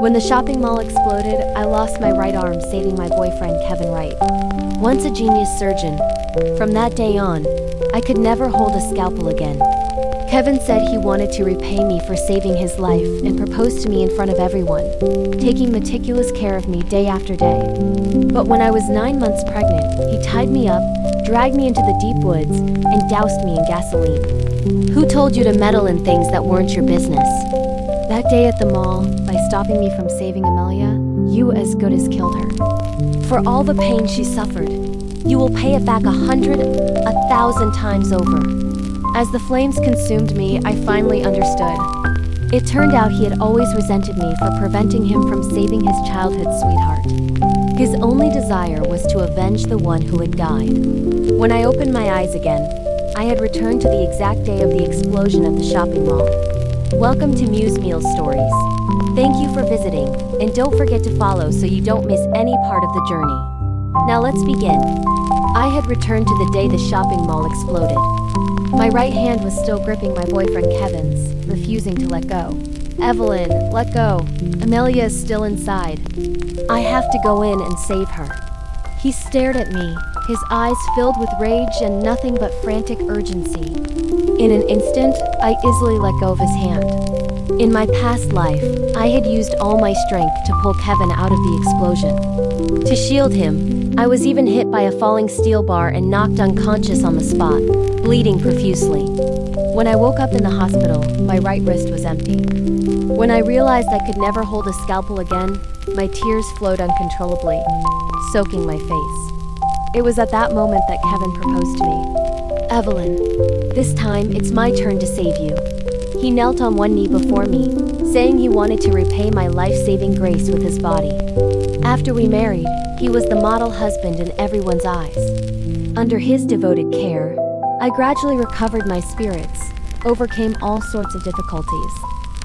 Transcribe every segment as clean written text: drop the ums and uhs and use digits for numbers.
When the shopping mall exploded, I lost my right arm saving my boyfriend Kevin Wright. Once a genius surgeon, from that day on, I could never hold a scalpel again. Kevin said he wanted to repay me for saving his life and proposed to me in front of everyone, taking meticulous care of me day after day. But when I was 9 months pregnant, he tied me up, dragged me into the deep woods, and doused me in gasoline. Who told you to meddle in things that weren't your business? That day at the mall, by stopping me from saving Amelia, you as good as killed her. For all the pain she suffered, you will pay it back 100, 1,000 times over. As the flames consumed me, I finally understood. It turned out he had always resented me for preventing him from saving his childhood sweetheart. His only desire was to avenge the one who had died. When I opened my eyes again, I had returned to the exact day of the explosion at the shopping mall. Welcome to Mew's Meal Stories. Thank you for visiting, and don't forget to follow so you don't miss any part of the journey. Now let's begin. I had returned to the day the shopping mall exploded. My right hand was still gripping my boyfriend Kevin's, refusing to let go. Evelyn, let go. Amelia is still inside. I have to go in and save her. He stared at me, his eyes filled with rage and nothing but frantic urgency. In an instant, I easily let go of his hand. In my past life, I had used all my strength to pull Kevin out of the explosion. To shield him, I was even hit by a falling steel bar and knocked unconscious on the spot, bleeding profusely. When I woke up in the hospital, my right wrist was empty. When I realized I could never hold a scalpel again, my tears flowed uncontrollably, soaking my face. It was at that moment that Kevin proposed to me. Evelyn, this time it's my turn to save you. He knelt on one knee before me, saying he wanted to repay my life-saving grace with his body. After we married, he was the model husband in everyone's eyes. Under his devoted care, I gradually recovered my spirits, overcame all sorts of difficulties,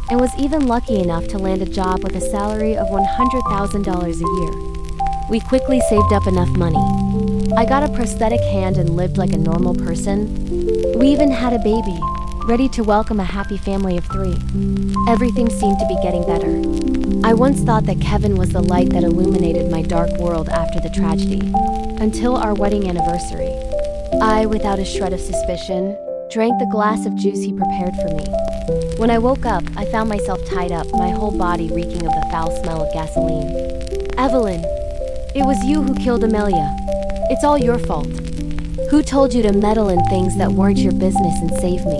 and was even lucky enough to land a job with a salary of $100,000 a year. We quickly saved up enough money. I got a prosthetic hand and lived like a normal person. We even had a baby, ready to welcome a happy family of 3. Everything seemed to be getting better. I once thought that Kevin was the light that illuminated my dark world after the tragedy, until our wedding anniversary. I, without a shred of suspicion, drank the glass of juice he prepared for me. When I woke up, I found myself tied up, my whole body reeking of the foul smell of gasoline. Evelyn, it was you who killed Amelia. It's all your fault. Who told you to meddle in things that weren't your business and save me?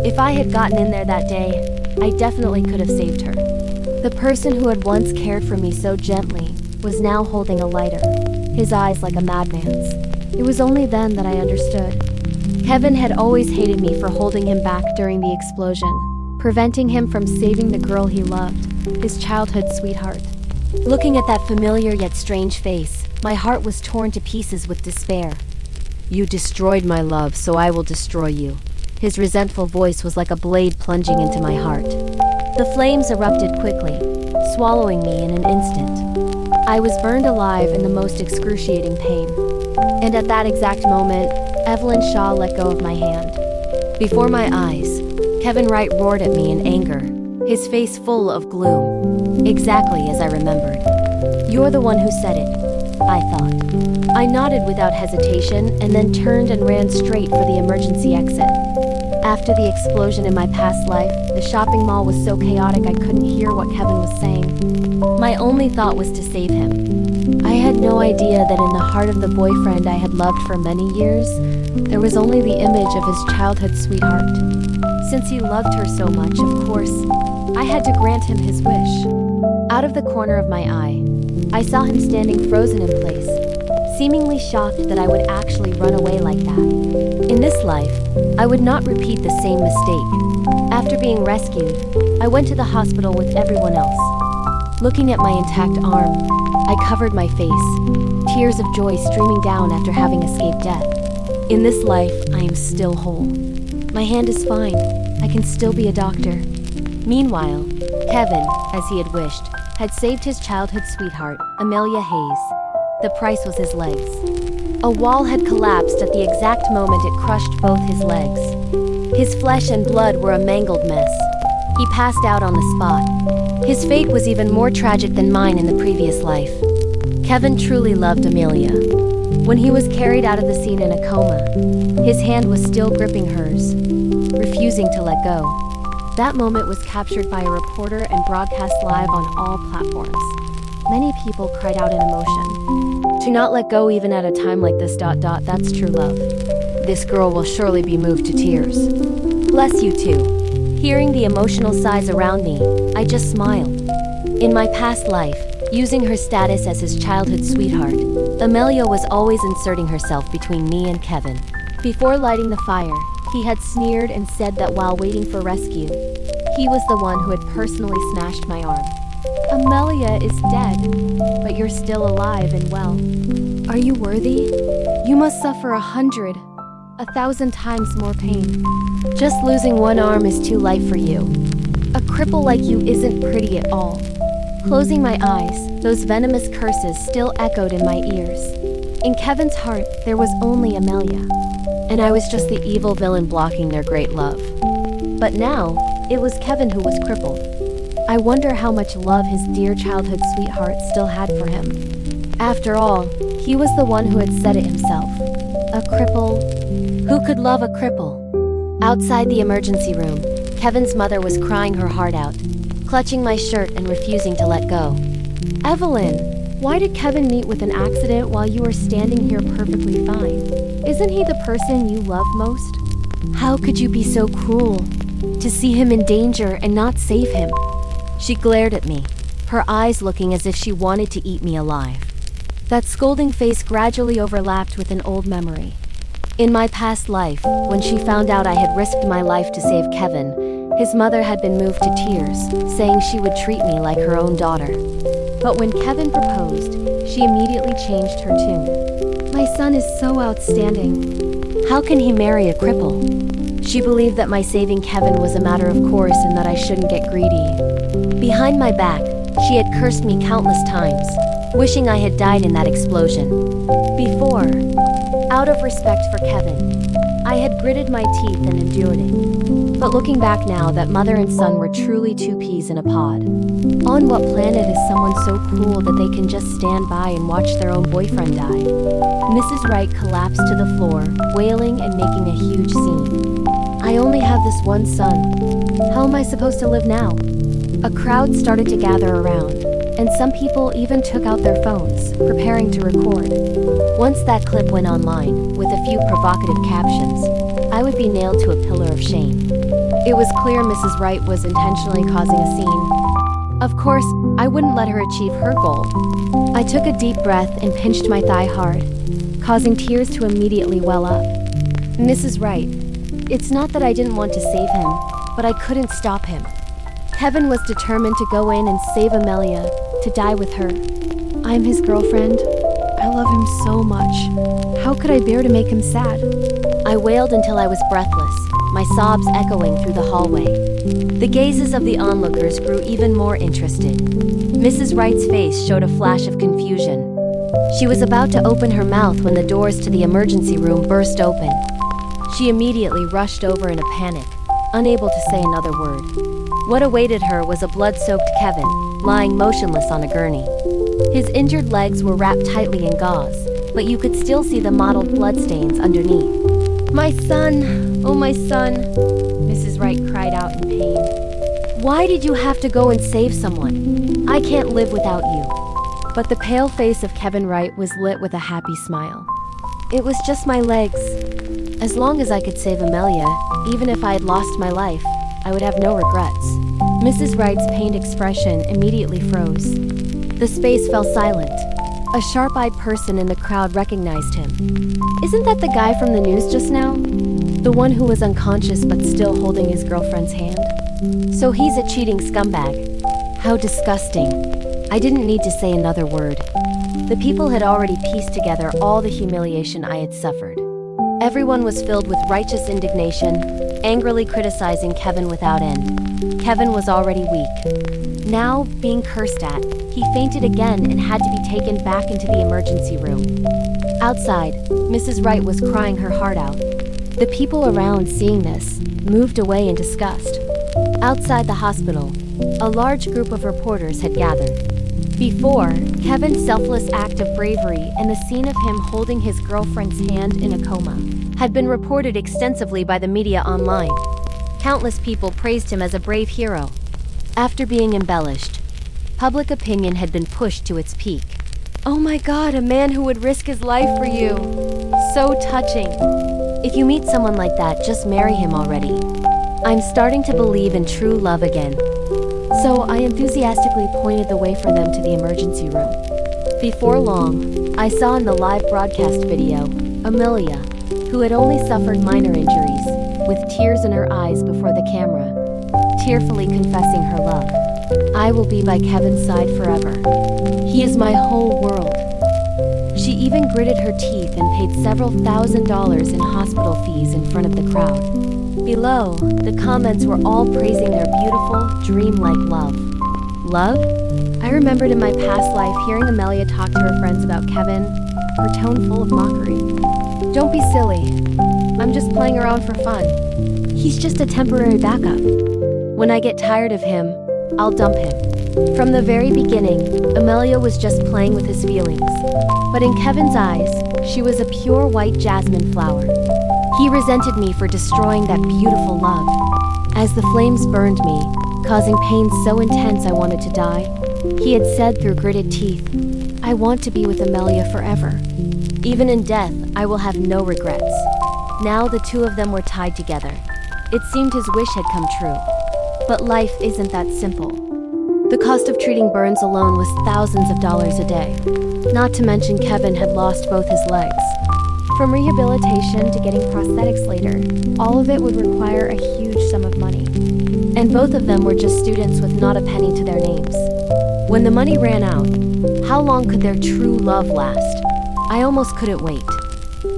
If I had gotten in there that day, I definitely could have saved her. The person who had once cared for me so gently was now holding a lighter, his eyes like a madman's. It was only then that I understood. Kevin had always hated me for holding him back during the explosion, preventing him from saving the girl he loved, his childhood sweetheart. Looking at that familiar yet strange face, my heart was torn to pieces with despair. You destroyed my love, so I will destroy you. His resentful voice was like a blade plunging into my heart. The flames erupted quickly, swallowing me in an instant. I was burned alive in the most excruciating pain. And at that exact moment, Evelyn Shaw let go of my hand. Before my eyes, Kevin Wright roared at me in anger, his face full of gloom, exactly as I remembered. You're the one who said it, I thought. I nodded without hesitation and then turned and ran straight for the emergency exit. After the explosion in my past life, the shopping mall was so chaotic I couldn't hear what Kevin was saying. My only thought was to save him. I had no idea that in the heart of the boyfriend I had loved for many years, there was only the image of his childhood sweetheart. Since he loved her so much, of course, I had to grant him his wish. Out of the corner of my eye, I saw him standing frozen in place, seemingly shocked that I would actually run away like that. In this life, I would not repeat the same mistake. After being rescued, I went to the hospital with everyone else. Looking at my intact arm, I covered my face, tears of joy streaming down after having escaped death. In this life, I am still whole. My hand is fine. I can still be a doctor. Meanwhile, Kevin, as he had wished, had saved his childhood sweetheart, Amelia Hayes. The price was his legs. A wall had collapsed at the exact moment it crushed both his legs. His flesh and blood were a mangled mess. He passed out on the spot, His fate was even more tragic than mine in the previous life. Kevin truly loved Amelia. When he was carried out of the scene in a coma, his hand was still gripping hers, refusing to let go. That moment was captured by a reporter and broadcast live on all platforms. Many people cried out in emotion. To not let go even at a time like this. That's true love. This girl will surely be moved to tears. Bless you too. Hearing the emotional sighs around me, I just smiled. In my past life, using her status as his childhood sweetheart, Amelia was always inserting herself between me and Kevin. Before lighting the fire, he had sneered and said that while waiting for rescue, he was the one who had personally smashed my arm. Amelia is dead, but you're still alive and well. Are you worthy? You must suffer 100, 1,000 times more pain. Just losing one arm is too light for you. A cripple like you isn't pretty at all. Closing my eyes, those venomous curses still echoed in my ears. In Kevin's heart, there was only Amelia, and I was just the evil villain blocking their great love. But now, it was Kevin who was crippled. I wonder how much love his dear childhood sweetheart still had for him. After all, he was the one who had said it himself. A cripple? Who could love a cripple? Outside the emergency room, Kevin's mother was crying her heart out, clutching my shirt and refusing to let go. Evelyn, why did Kevin meet with an accident while you were standing here perfectly fine? Isn't he the person you love most? How could you be so cruel? To see him in danger and not save him? She glared at me, her eyes looking as if she wanted to eat me alive. That scolding face gradually overlapped with an old memory. In my past life, when she found out I had risked my life to save Kevin, his mother had been moved to tears, saying she would treat me like her own daughter. But when Kevin proposed, she immediately changed her tune. My son is so outstanding. How can he marry a cripple? She believed that my saving Kevin was a matter of course and that I shouldn't get greedy. Behind my back, she had cursed me countless times, wishing I had died in that explosion. Before, out of respect for Kevin, I had gritted my teeth and endured it. But looking back now, that mother and son were truly two peas in a pod. On what planet is someone so cruel that they can just stand by and watch their own boyfriend die? Mrs. Wright collapsed to the floor, wailing and making a huge scene. I only have this one son. How am I supposed to live now? A crowd started to gather around, and some people even took out their phones, preparing to record. Once that clip went online, with a few provocative captions, I would be nailed to a pillar of shame. It was clear Mrs. Wright was intentionally causing a scene. Of course, I wouldn't let her achieve her goal. I took a deep breath and pinched my thigh hard, causing tears to immediately well up. Mrs. Wright, it's not that I didn't want to save him, but I couldn't stop him. Kevin was determined to go in and save Amelia, to die with her. I'm his girlfriend. I love him so much. How could I bear to make him sad? I wailed until I was breathless, my sobs echoing through the hallway. The gazes of the onlookers grew even more interested. Mrs. Wright's face showed a flash of confusion. She was about to open her mouth when the doors to the emergency room burst open. She immediately rushed over in a panic, unable to say another word. What awaited her was a blood-soaked Kevin, lying motionless on a gurney. His injured legs were wrapped tightly in gauze, but you could still see the mottled bloodstains underneath. My son! Oh, my son! Mrs. Wright cried out in pain. Why did you have to go and save someone? I can't live without you. But the pale face of Kevin Wright was lit with a happy smile. It was just my legs. As long as I could save Amelia, even if I had lost my life, I would have no regrets. Mrs. Wright's pained expression immediately froze. The space fell silent. A sharp-eyed person in the crowd recognized him. Isn't that the guy from the news just now? The one who was unconscious but still holding his girlfriend's hand? So he's a cheating scumbag. How disgusting. I didn't need to say another word. The people had already pieced together all the humiliation I had suffered. Everyone was filled with righteous indignation, angrily criticizing Kevin without end. Kevin was already weak. Now, being cursed at, he fainted again and had to be taken back into the emergency room. Outside, Mrs. Wright was crying her heart out. The people around, seeing this, moved away in disgust. Outside the hospital, a large group of reporters had gathered. Before, Kevin's selfless act of bravery and the scene of him holding his girlfriend's hand in a coma had been reported extensively by the media online. Countless people praised him as a brave hero. After being embellished, public opinion had been pushed to its peak. "Oh my God, a man who would risk his life for you. So touching. If you meet someone like that, just marry him already." I'm starting to believe in true love again. So I enthusiastically pointed the way for them to the emergency room. Before long, I saw in the live broadcast video, Amelia, who had only suffered minor injuries, with tears in her eyes before the camera, tearfully confessing her love. "I will be by Kevin's side forever. He is my whole world." She even gritted her teeth and paid several $1,000s in hospital fees in front of the crowd. Below, the comments were all praising their beautiful, dreamlike love. Love? I remembered in my past life hearing Amelia talk to her friends about Kevin, her tone full of mockery. "Don't be silly. I'm just playing around for fun. He's just a temporary backup. When I get tired of him, I'll dump him." From the very beginning, Amelia was just playing with his feelings. But in Kevin's eyes, she was a pure white jasmine flower. He resented me for destroying that beautiful love. As the flames burned me, causing pain so intense I wanted to die, he had said through gritted teeth, "I want to be with Amelia forever. Even in death, I will have no regrets." Now the two of them were tied together. It seemed his wish had come true. But life isn't that simple. The cost of treating burns alone was thousands of dollars a day. Not to mention Kevin had lost both his legs. From rehabilitation to getting prosthetics later, all of it would require a huge sum of money. And both of them were just students with not a penny to their names. When the money ran out, how long could their true love last? I almost couldn't wait.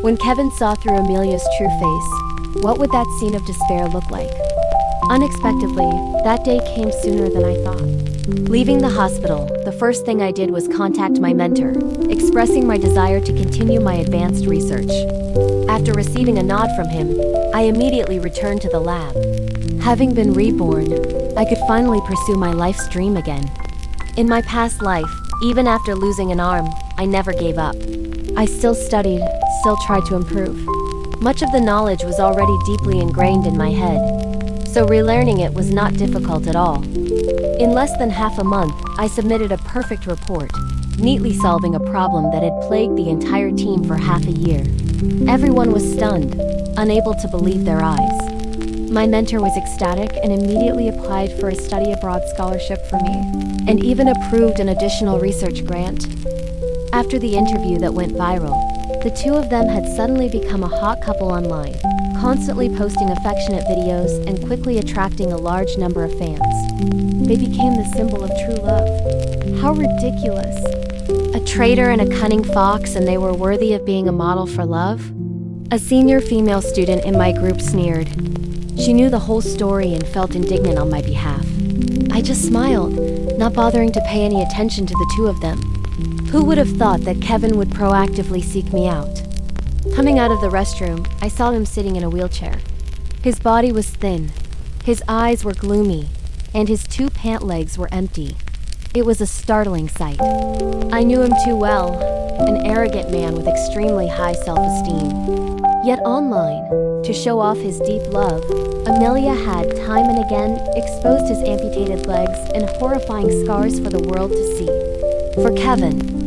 When Kevin saw through Amelia's true face, what would that scene of despair look like? Unexpectedly, that day came sooner than I thought. Leaving the hospital, the first thing I did was contact my mentor, expressing my desire to continue my advanced research. After receiving a nod from him, I immediately returned to the lab. Having been reborn, I could finally pursue my life's dream again. In my past life, even after losing an arm, I never gave up. I still studied, still tried to improve. Much of the knowledge was already deeply ingrained in my head, so relearning it was not difficult at all. In less than half a month, I submitted a perfect report, neatly solving a problem that had plagued the entire team for half a year. Everyone was stunned, unable to believe their eyes. My mentor was ecstatic and immediately applied for a study abroad scholarship for me, and even approved an additional research grant. After the interview that went viral, the two of them had suddenly become a hot couple online, constantly posting affectionate videos and quickly attracting a large number of fans. They became the symbol of true love. How ridiculous. A traitor and a cunning fox, and they were worthy of being a model for love? A senior female student in my group sneered. She knew the whole story and felt indignant on my behalf. I just smiled, not bothering to pay any attention to the two of them. Who would have thought that Kevin would proactively seek me out? Coming out of the restroom, I saw him sitting in a wheelchair. His body was thin, his eyes were gloomy, and his two pant legs were empty. It was a startling sight. I knew him too well, an arrogant man with extremely high self-esteem. Yet online, to show off his deep love, Amelia had time and again exposed his amputated legs and horrifying scars for the world to see. For Kevin,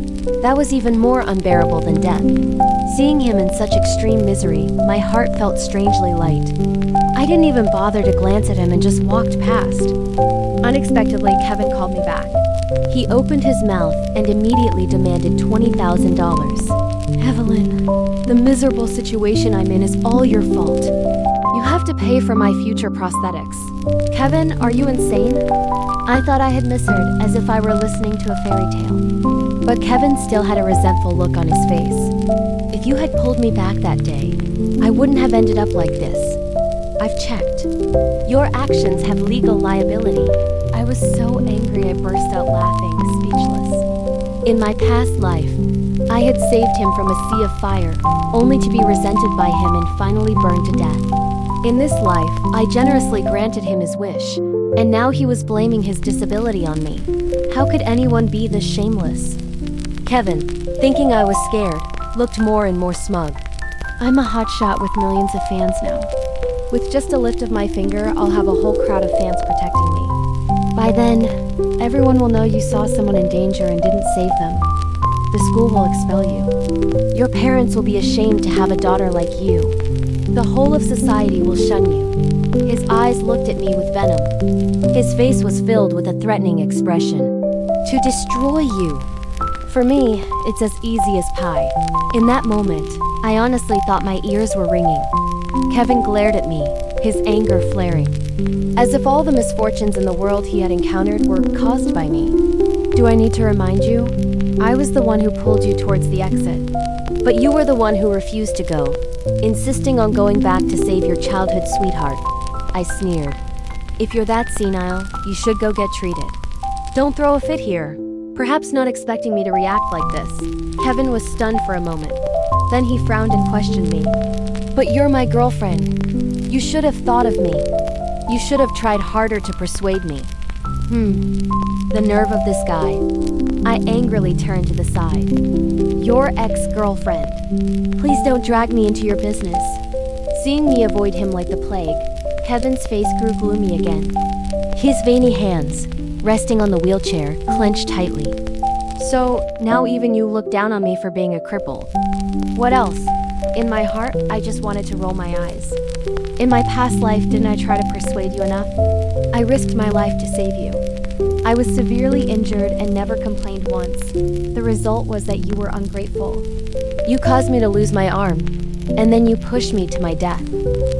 that was even more unbearable than death. Seeing him in such extreme misery, my heart felt strangely light. I didn't even bother to glance at him and just walked past. Unexpectedly, Kevin called me back. He opened his mouth and immediately demanded $20,000. "Evelyn, the miserable situation I'm in is all your fault. You have to pay for my future prosthetics." "Kevin, are you insane?" I thought I had misheard, as if I were listening to a fairy tale. But Kevin still had a resentful look on his face. "If you had pulled me back that day, I wouldn't have ended up like this. I've checked. Your actions have legal liability." I was so angry I burst out laughing, speechless. In my past life, I had saved him from a sea of fire, only to be resented by him and finally burned to death. In this life, I generously granted him his wish, and now he was blaming his disability on me. How could anyone be this shameless? Kevin, thinking I was scared, looked more and more smug. I'm a hotshot with millions of fans now. With just a lift of my finger, I'll have a whole crowd of fans protecting me. By then, everyone will know you saw someone in danger and didn't save them. The school will expel you. Your parents will be ashamed to have a daughter like you. The whole of society will shun you. His eyes looked at me with venom. His face was filled with a threatening expression. To destroy you. For me, it's as easy as pie. In that moment, I honestly thought my ears were ringing. Kevin glared at me, his anger flaring, as if all the misfortunes in the world he had encountered were caused by me. Do I need to remind you? I was the one who pulled you towards the exit. But you were the one who refused to go, insisting on going back to save your childhood sweetheart. I sneered. If you're that senile, you should go get treated. Don't throw a fit here. Perhaps not expecting me to react like this. Kevin was stunned for a moment. Then he frowned and questioned me. But you're my girlfriend. You should have thought of me. You should have tried harder to persuade me. The nerve of this guy. I angrily turned to the side. Your ex-girlfriend. Please don't drag me into your business. Seeing me avoid him like the plague, Kevin's face grew gloomy again. His veiny hands, resting on the wheelchair, clenched tightly. So, now even you look down on me for being a cripple. What else? In my heart, I just wanted to roll my eyes. In my past life, didn't I try to persuade you enough? I risked my life to save you. I was severely injured and never complained once. The result was that you were ungrateful. You caused me to lose my arm, and then you pushed me to my death.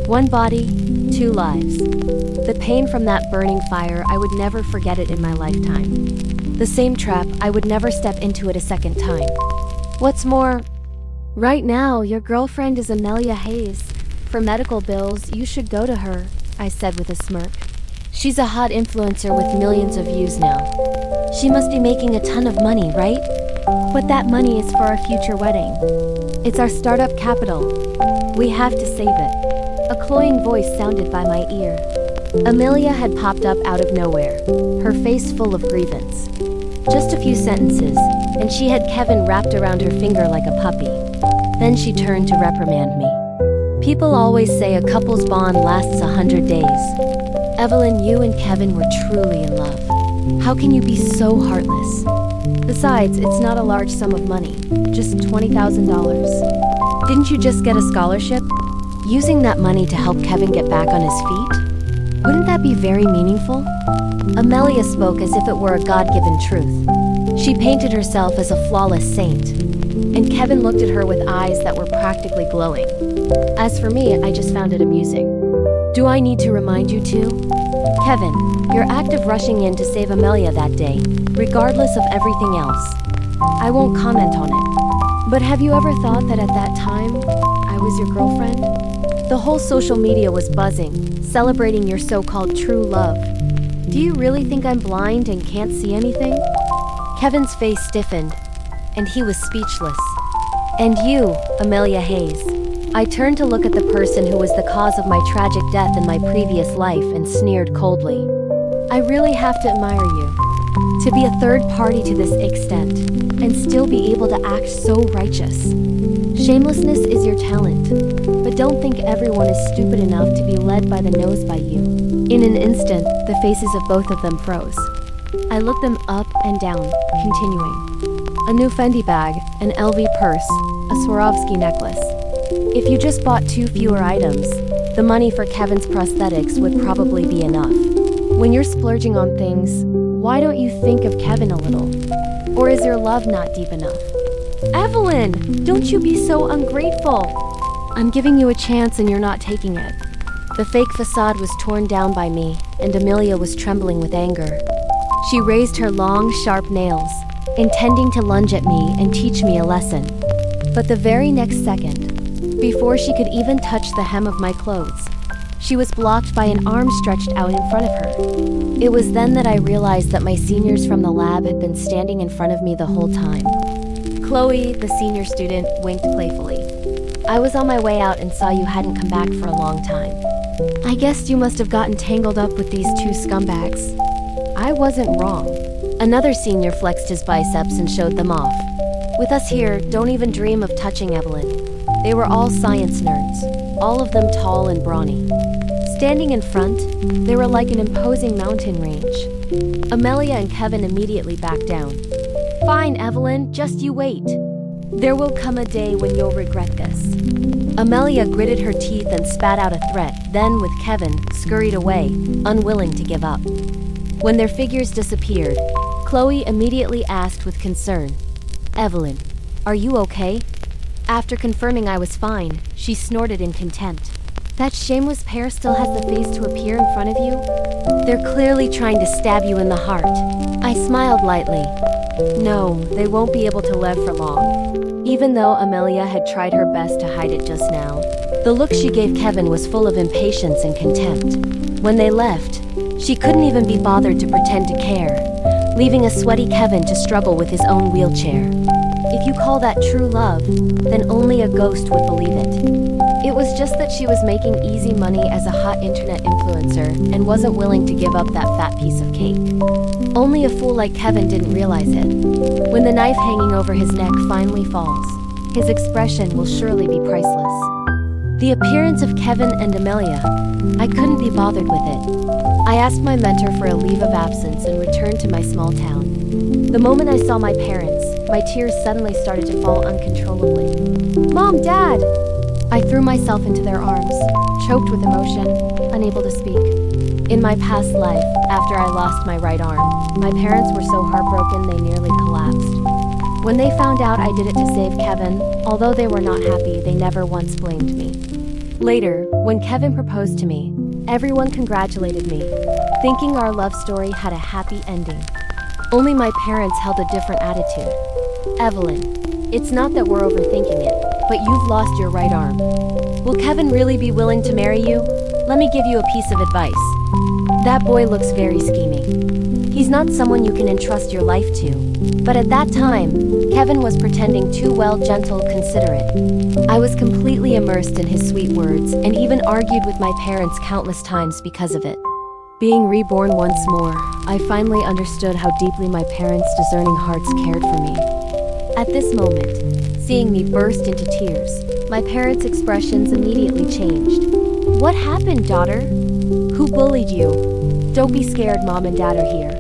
One body, two lives. The pain from that burning fire, I would never forget it in my lifetime. The same trap, I would never step into it a second time. What's more, right now, your girlfriend is Amelia Hayes. For medical bills, you should go to her, I said with a smirk. She's a hot influencer with millions of views now. She must be making a ton of money, right? But that money is for our future wedding. It's our startup capital. We have to save it. A cloying voice sounded by my ear. Amelia had popped up out of nowhere, her face full of grievance. Just a few sentences, and she had Kevin wrapped around her finger like a puppy. Then she turned to reprimand me. People always say a couple's bond lasts 100 days. Evelyn, you and Kevin were truly in love. How can you be so heartless? Besides, it's not a large sum of money, just $20,000. Didn't you just get a scholarship? Using that money to help Kevin get back on his feet? Wouldn't that be very meaningful? Amelia spoke as if it were a God-given truth. She painted herself as a flawless saint, and Kevin looked at her with eyes that were practically glowing. As for me, I just found it amusing. Do I need to remind you too? Kevin, your act of rushing in to save Amelia that day, regardless of everything else. I won't comment on it. But have you ever thought that at that time, I was your girlfriend? The whole social media was buzzing, celebrating your so-called true love. Do you really think I'm blind and can't see anything? Kevin's face stiffened, and he was speechless. And you, Amelia Hayes. I turned to look at the person who was the cause of my tragic death in my previous life and sneered coldly. I really have to admire you. To be a third party to this extent, and still be able to act so righteous. Shamelessness is your talent, but don't think everyone is stupid enough to be led by the nose by you. In an instant, the faces of both of them froze. I looked them up and down, continuing. A new Fendi bag, an LV purse, a Swarovski necklace. If you just bought 2 fewer items, the money for Kevin's prosthetics would probably be enough. When you're splurging on things, why don't you think of Kevin a little? Or is your love not deep enough? Evelyn, don't you be so ungrateful. I'm giving you a chance and you're not taking it. The fake facade was torn down by me, and Amelia was trembling with anger. She raised her long, sharp nails, intending to lunge at me and teach me a lesson. But the very next second, before she could even touch the hem of my clothes, she was blocked by an arm stretched out in front of her. It was then that I realized that my seniors from the lab had been standing in front of me the whole time. Chloe, the senior student, winked playfully. I was on my way out and saw you hadn't come back for a long time. I guess you must have gotten tangled up with these two scumbags. I wasn't wrong. Another senior flexed his biceps and showed them off. With us here, don't even dream of touching Evelyn. They were all science nerds, all of them tall and brawny. Standing in front, they were like an imposing mountain range. Amelia and Kevin immediately backed down. Fine, Evelyn, just you wait. There will come a day when you'll regret this. Amelia gritted her teeth and spat out a threat, then with Kevin, scurried away, unwilling to give up. When their figures disappeared, Chloe immediately asked with concern, Evelyn, are you okay? After confirming I was fine, she snorted in contempt. That shameless pair still has the face to appear in front of you? They're clearly trying to stab you in the heart. I smiled lightly. No, they won't be able to live for long. Even though Amelia had tried her best to hide it just now, the look she gave Kevin was full of impatience and contempt. When they left, she couldn't even be bothered to pretend to care, leaving a sweaty Kevin to struggle with his own wheelchair. If you call that true love, then only a ghost would believe it. It was just that she was making easy money as a hot internet influencer and wasn't willing to give up that fat piece of cake. Only a fool like Kevin didn't realize it. When the knife hanging over his neck finally falls, his expression will surely be priceless. The appearance of Kevin and Amelia, I couldn't be bothered with it. I asked my mentor for a leave of absence and returned to my small town. The moment I saw my parents, my tears suddenly started to fall uncontrollably. Mom, Dad! I threw myself into their arms, choked with emotion, unable to speak. In my past life, after I lost my right arm, my parents were so heartbroken they nearly collapsed. When they found out I did it to save Kevin, although they were not happy, they never once blamed me. Later, when Kevin proposed to me, everyone congratulated me, thinking our love story had a happy ending. Only my parents held a different attitude. Evelyn, it's not that we're overthinking it, but you've lost your right arm. Will Kevin really be willing to marry you? Let me give you a piece of advice. That boy looks very scheming. He's not someone you can entrust your life to. But at that time, Kevin was pretending too well, gentle, considerate. I was completely immersed in his sweet words and even argued with my parents countless times because of it. Being reborn once more, I finally understood how deeply my parents' discerning hearts cared for me. At this moment, seeing me burst into tears, my parents' expressions immediately changed. What happened, daughter? Who bullied you? Don't be scared, Mom and Dad are here.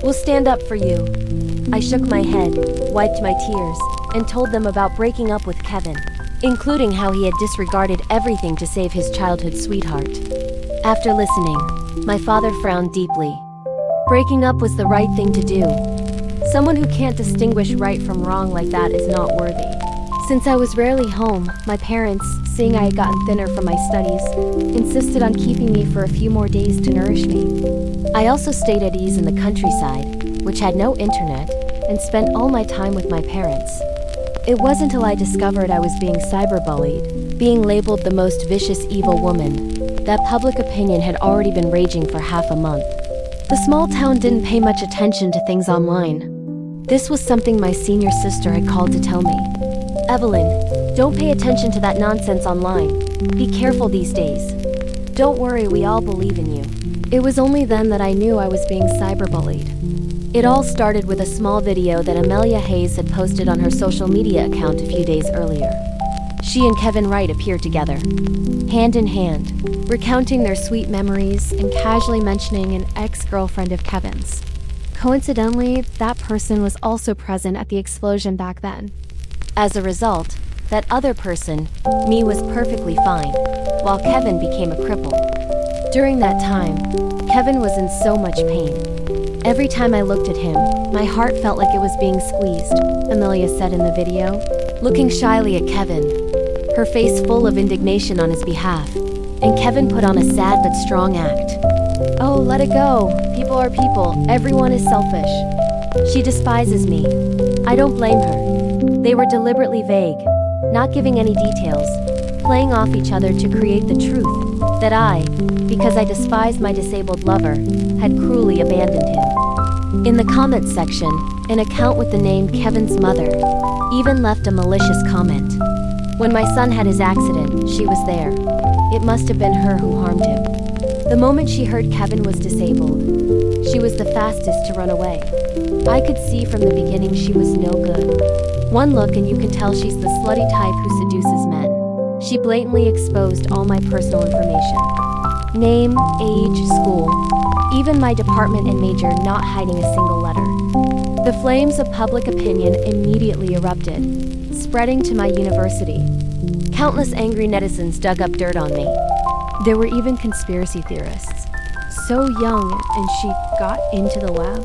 We'll stand up for you. I shook my head, wiped my tears, and told them about breaking up with Kevin, including how he had disregarded everything to save his childhood sweetheart. After listening, my father frowned deeply. Breaking up was the right thing to do. Someone who can't distinguish right from wrong like that is not worthy. Since I was rarely home, my parents, seeing I had gotten thinner from my studies, insisted on keeping me for a few more days to nourish me. I also stayed at ease in the countryside, which had no internet, and spent all my time with my parents. It wasn't until I discovered I was being cyberbullied, being labeled the most vicious evil woman, that public opinion had already been raging for half a month. The small town didn't pay much attention to things online. This was something my senior sister had called to tell me. Evelyn, don't pay attention to that nonsense online. Be careful these days. Don't worry, we all believe in you. It was only then that I knew I was being cyberbullied. It all started with a small video that Amelia Hayes had posted on her social media account a few days earlier. She and Kevin Wright appeared together, hand in hand, recounting their sweet memories and casually mentioning an ex-girlfriend of Kevin's. Coincidentally, that person was also present at the explosion back then. As a result, that other person, me, was perfectly fine, while Kevin became a cripple. During that time, Kevin was in so much pain. Every time I looked at him, my heart felt like it was being squeezed, Amelia said in the video, looking shyly at Kevin, her face full of indignation on his behalf, and Kevin put on a sad but strong act. Oh, let it go. People are people. Everyone is selfish. She despises me. I don't blame her. They were deliberately vague, not giving any details, playing off each other to create the truth that I, because I despised my disabled lover, had cruelly abandoned him. In the comments section, an account with the name Kevin's mother even left a malicious comment. When my son had his accident, she was there. It must have been her who harmed him. The moment she heard Kevin was disabled, she was the fastest to run away. I could see from the beginning she was no good. One look and you can tell she's the slutty type who seduces men. She blatantly exposed all my personal information. Name, age, school, even my department and major, not hiding a single letter. The flames of public opinion immediately erupted, spreading to my university. Countless angry netizens dug up dirt on me. There were even conspiracy theorists. So young, and she got into the lab?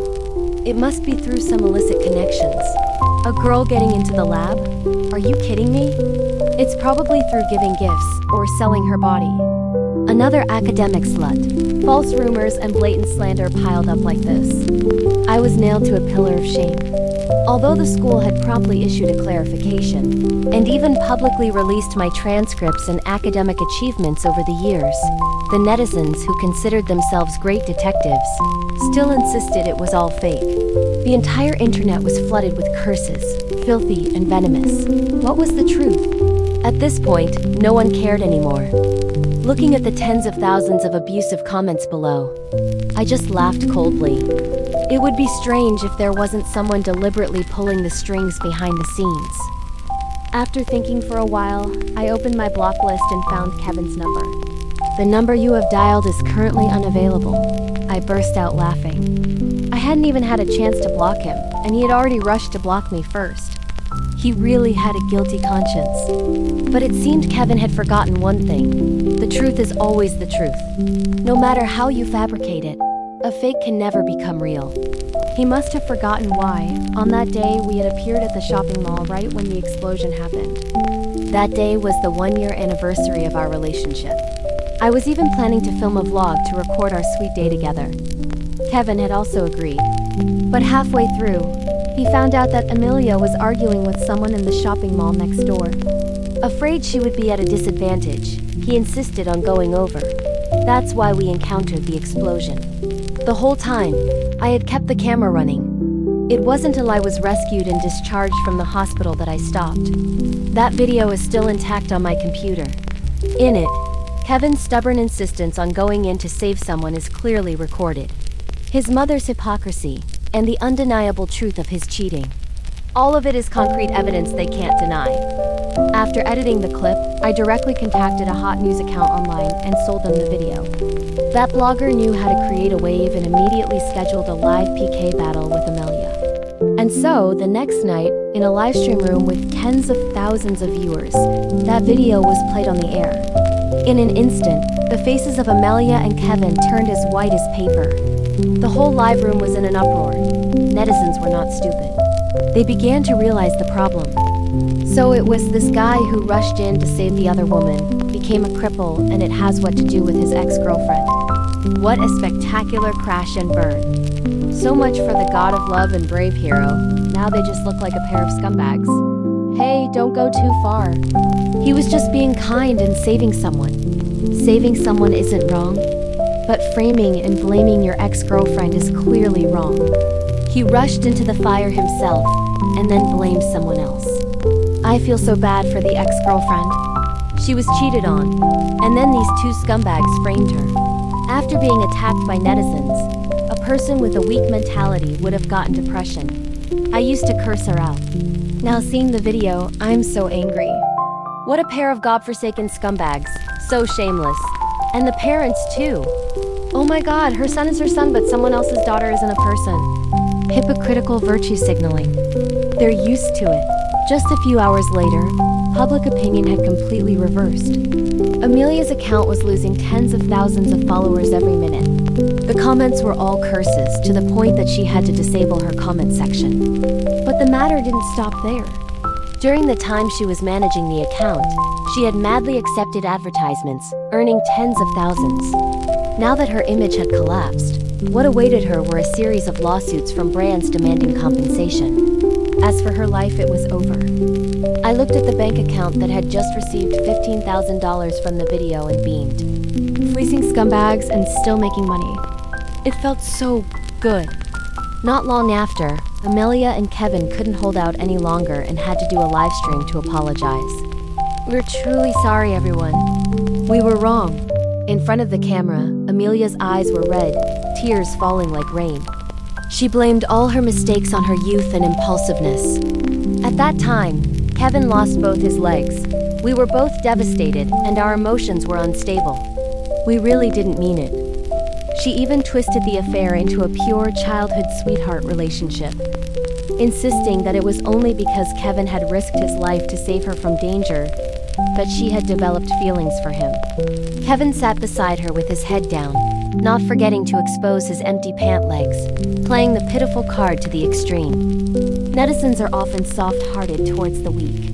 It must be through some illicit connections. A girl getting into the lab? Are you kidding me? It's probably through giving gifts or selling her body. Another academic slut. False rumors and blatant slander piled up like this. I was nailed to a pillar of shame. Although the school had promptly issued a clarification, and even publicly released my transcripts and academic achievements over the years, the netizens, who considered themselves great detectives, still insisted it was all fake. The entire internet was flooded with curses, filthy and venomous. What was the truth? At this point, no one cared anymore. Looking at the tens of thousands of abusive comments below, I just laughed coldly. It would be strange if there wasn't someone deliberately pulling the strings behind the scenes. After thinking for a while, I opened my block list and found Kevin's number. "The number you have dialed is currently unavailable." I burst out laughing. I hadn't even had a chance to block him, and he had already rushed to block me first. He really had a guilty conscience. But it seemed Kevin had forgotten one thing. The truth is always the truth. No matter how you fabricate it, a fake can never become real. He must have forgotten why, on that day, we had appeared at the shopping mall right when the explosion happened. That day was the 1-year anniversary of our relationship. I was even planning to film a vlog to record our sweet day together. Kevin had also agreed. But halfway through, he found out that Amelia was arguing with someone in the shopping mall next door. Afraid she would be at a disadvantage, he insisted on going over. That's why we encountered the explosion. The whole time, I had kept the camera running. It wasn't until I was rescued and discharged from the hospital that I stopped. That video is still intact on my computer. In it, Kevin's stubborn insistence on going in to save someone is clearly recorded. His mother's hypocrisy, and the undeniable truth of his cheating. All of it is concrete evidence they can't deny. After editing the clip, I directly contacted a hot news account online and sold them the video. That blogger knew how to create a wave and immediately scheduled a live PK battle with Amelia. And so, the next night, in a live stream room with tens of thousands of viewers, that video was played on the air. In an instant, the faces of Amelia and Kevin turned as white as paper. The whole live room was in an uproar. Netizens were not stupid. They began to realize the problem. So it was this guy who rushed in to save the other woman, became a cripple, and it has what to do with his ex-girlfriend. What a spectacular crash and burn. So much for the god of love and brave hero. Now they just look like a pair of scumbags. Hey, don't go too far. He was just being kind and saving someone. Saving someone isn't wrong, but framing and blaming your ex-girlfriend is clearly wrong. He rushed into the fire himself, and then blamed someone else. I feel so bad for the ex-girlfriend. She was cheated on, and then these two scumbags framed her. After being attacked by netizens, a person with a weak mentality would have gotten depression. I used to curse her out. Now seeing the video, I'm so angry. What a pair of godforsaken scumbags, so shameless. And the parents too. Oh my god, her son is her son, but someone else's daughter isn't a person. Hypocritical virtue signaling. They're used to it. Just a few hours later, public opinion had completely reversed. Amelia's account was losing tens of thousands of followers every minute. The comments were all curses, to the point that she had to disable her comment section. But the matter didn't stop there. During the time she was managing the account, she had madly accepted advertisements, earning tens of thousands. Now that her image had collapsed, what awaited her were a series of lawsuits from brands demanding compensation. As for her life, it was over. I looked at the bank account that had just received $15,000 from the video and beamed. Fleecing scumbags and still making money. It felt so good. Not long after, Amelia and Kevin couldn't hold out any longer and had to do a live stream to apologize. We're truly sorry, everyone. We were wrong. In front of the camera, Amelia's eyes were red, tears falling like rain. She blamed all her mistakes on her youth and impulsiveness. At that time, Kevin lost both his legs. We were both devastated, and our emotions were unstable. We really didn't mean it. She even twisted the affair into a pure childhood sweetheart relationship, insisting that it was only because Kevin had risked his life to save her from danger that she had developed feelings for him. Kevin sat beside her with his head down, not forgetting to expose his empty pant legs, playing the pitiful card to the extreme. Netizens are often soft-hearted towards the weak.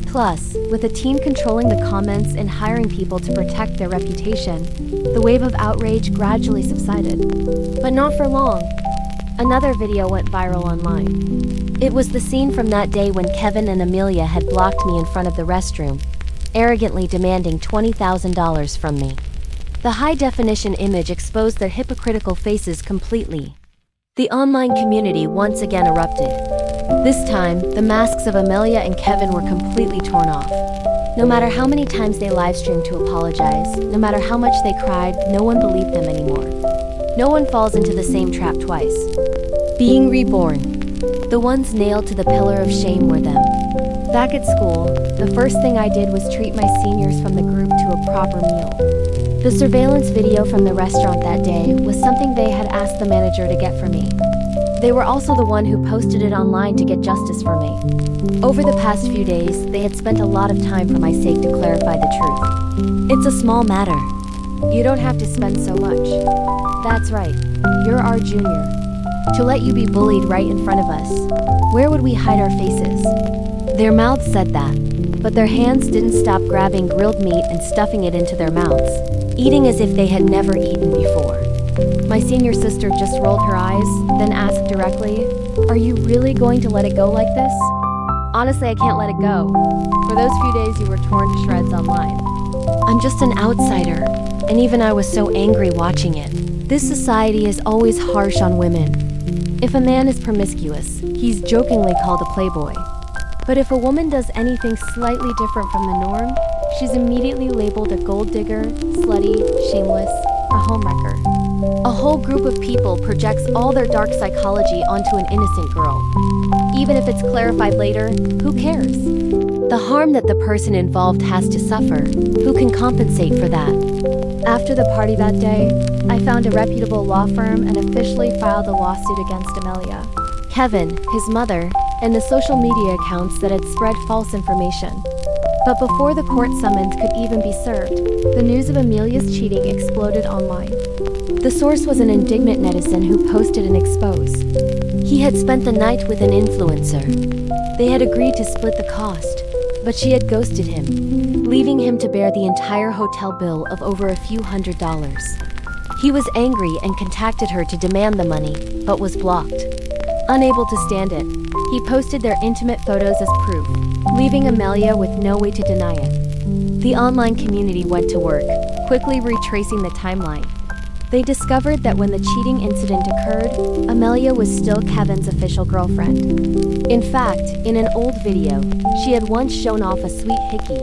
Plus, with a team controlling the comments and hiring people to protect their reputation, the wave of outrage gradually subsided. But not for long. Another video went viral online. It was the scene from that day when Kevin and Amelia had blocked me in front of the restroom, arrogantly demanding $20,000 from me. The high-definition image exposed their hypocritical faces completely. The online community once again erupted. This time, the masks of Amelia and Kevin were completely torn off. No matter how many times they livestreamed to apologize, no matter how much they cried, no one believed them anymore. No one falls into the same trap twice. Being reborn. The ones nailed to the pillar of shame were them. Back at school, the first thing I did was treat my seniors from the group to a proper meal. The surveillance video from the restaurant that day was something they had asked the manager to get for me. They were also the one who posted it online to get justice for me. Over the past few days, they had spent a lot of time for my sake to clarify the truth. It's a small matter. You don't have to spend so much. That's right, you're our junior. To let you be bullied right in front of us, where would we hide our faces? Their mouths said that, but their hands didn't stop grabbing grilled meat and stuffing it into their mouths, eating as if they had never eaten before. My senior sister just rolled her eyes, then asked directly, "Are you really going to let it go like this?" Honestly, I can't let it go. For those few days you were torn to shreds online. I'm just an outsider, and even I was so angry watching it. This society is always harsh on women. If a man is promiscuous, he's jokingly called a playboy. But if a woman does anything slightly different from the norm, she's immediately labeled a gold digger, slutty, shameless, a homewrecker. A whole group of people projects all their dark psychology onto an innocent girl. Even if it's clarified later, who cares? The harm that the person involved has to suffer, who can compensate for that? After the party that day, I found a reputable law firm and officially filed a lawsuit against Amelia, Kevin, his mother, and the social media accounts that had spread false information. But before the court summons could even be served, the news of Amelia's cheating exploded online. The source was an indignant netizen who posted an expose. He had spent the night with an influencer. They had agreed to split the cost, but she had ghosted him, leaving him to bear the entire hotel bill of over a few $100s. He was angry and contacted her to demand the money, but was blocked. Unable to stand it, he posted their intimate photos as proof, leaving Amelia with no way to deny it. The online community went to work, quickly retracing the timeline. They discovered that when the cheating incident occurred, Amelia was still Kevin's official girlfriend. In fact, in an old video, she had once shown off a sweet hickey,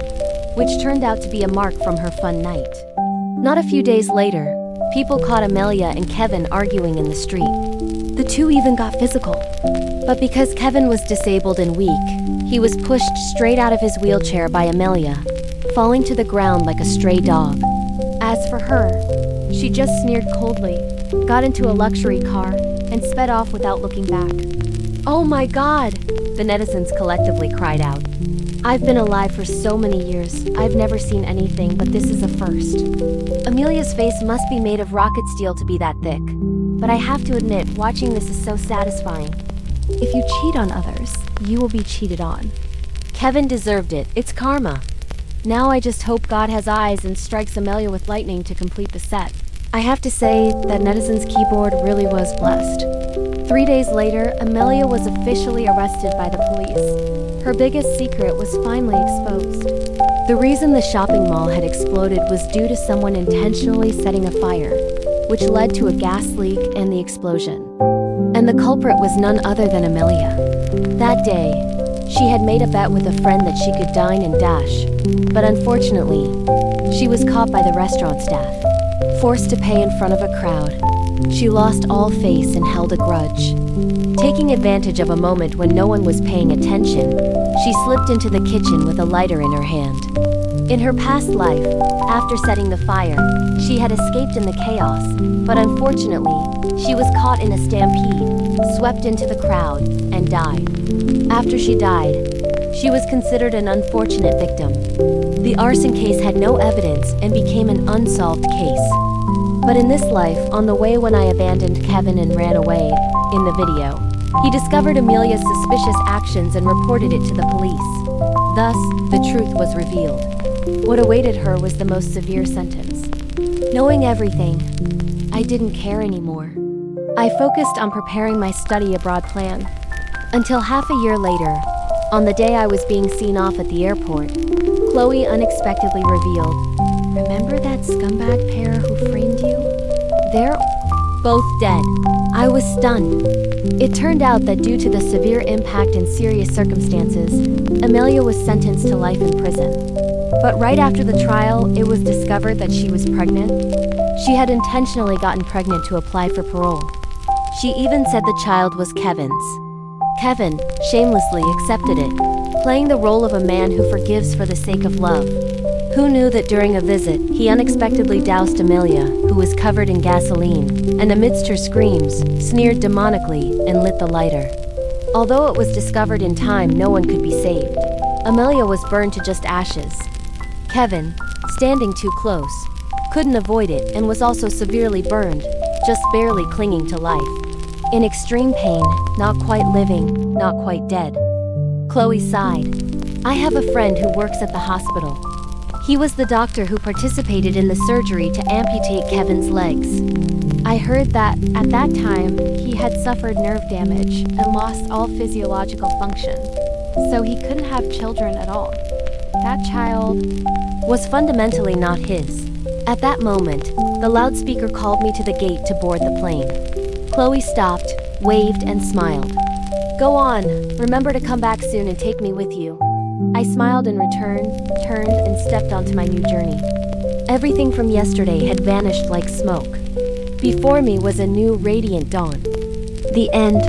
which turned out to be a mark from her fun night. Not a few days later, people caught Amelia and Kevin arguing in the street. The two even got physical. But because Kevin was disabled and weak, he was pushed straight out of his wheelchair by Amelia, falling to the ground like a stray dog. As for her, she just sneered coldly, got into a luxury car, and sped off without looking back. "Oh my God!" the netizens collectively cried out. "I've been alive for so many years, I've never seen anything, but this is a first." Amelia's face must be made of rocket steel to be that thick. But I have to admit, watching this is so satisfying. If you cheat on others, you will be cheated on. Kevin deserved it, it's karma. Now I just hope God has eyes and strikes Amelia with lightning to complete the set. I have to say that netizens' keyboard really was blessed. 3 days later, Amelia was officially arrested by the police. Her biggest secret was finally exposed. The reason the shopping mall had exploded was due to someone intentionally setting a fire, which led to a gas leak and the explosion. And the culprit was none other than Amelia. That day, She had made a bet with a friend that she could dine and dash, but unfortunately, she was caught by the restaurant staff. Forced to pay in front of a crowd, she lost all face and held a grudge. Taking advantage of a moment when no one was paying attention, she slipped into the kitchen with a lighter in her hand. In her past life, after setting the fire, she had escaped in the chaos, but unfortunately, she was caught in a stampede, swept into the crowd, and died. After she died, she was considered an unfortunate victim. The arson case had no evidence and became an unsolved case. But in this life, on the way when I abandoned Kevin and ran away, in the video, he discovered Amelia's suspicious actions and reported it to the police. Thus, the truth was revealed. What awaited her was the most severe sentence. Knowing everything, I didn't care anymore. I focused on preparing my study abroad plan. Until half a year later, on the day I was being seen off at the airport, Chloe unexpectedly revealed, "Remember that scumbag pair who framed you? They're both dead." I was stunned. It turned out that due to the severe impact and serious circumstances, Amelia was sentenced to life in prison. But right after the trial, it was discovered that she was pregnant. She had intentionally gotten pregnant to apply for parole. She even said the child was Kevin's. Kevin shamelessly accepted it, playing the role of a man who forgives for the sake of love. Who knew that during a visit, he unexpectedly doused Amelia, who was covered in gasoline, and amidst her screams, sneered demonically and lit the lighter. Although it was discovered in time no one could be saved, Amelia was burned to just ashes. Kevin, standing too close, couldn't avoid it and was also severely burned, just barely clinging to life. In extreme pain, not quite living, not quite dead. Chloe sighed. "I have a friend who works at the hospital. He was the doctor who participated in the surgery to amputate Kevin's legs. I heard that, at that time, he had suffered nerve damage and lost all physiological function, so he couldn't have children at all. That child was fundamentally not his." At that moment, the loudspeaker called me to the gate to board the plane. Chloe stopped, waved, and smiled. "Go on, remember to come back soon and take me with you." I smiled in return, turned, and stepped onto my new journey. Everything from yesterday had vanished like smoke. Before me was a new radiant dawn. The end.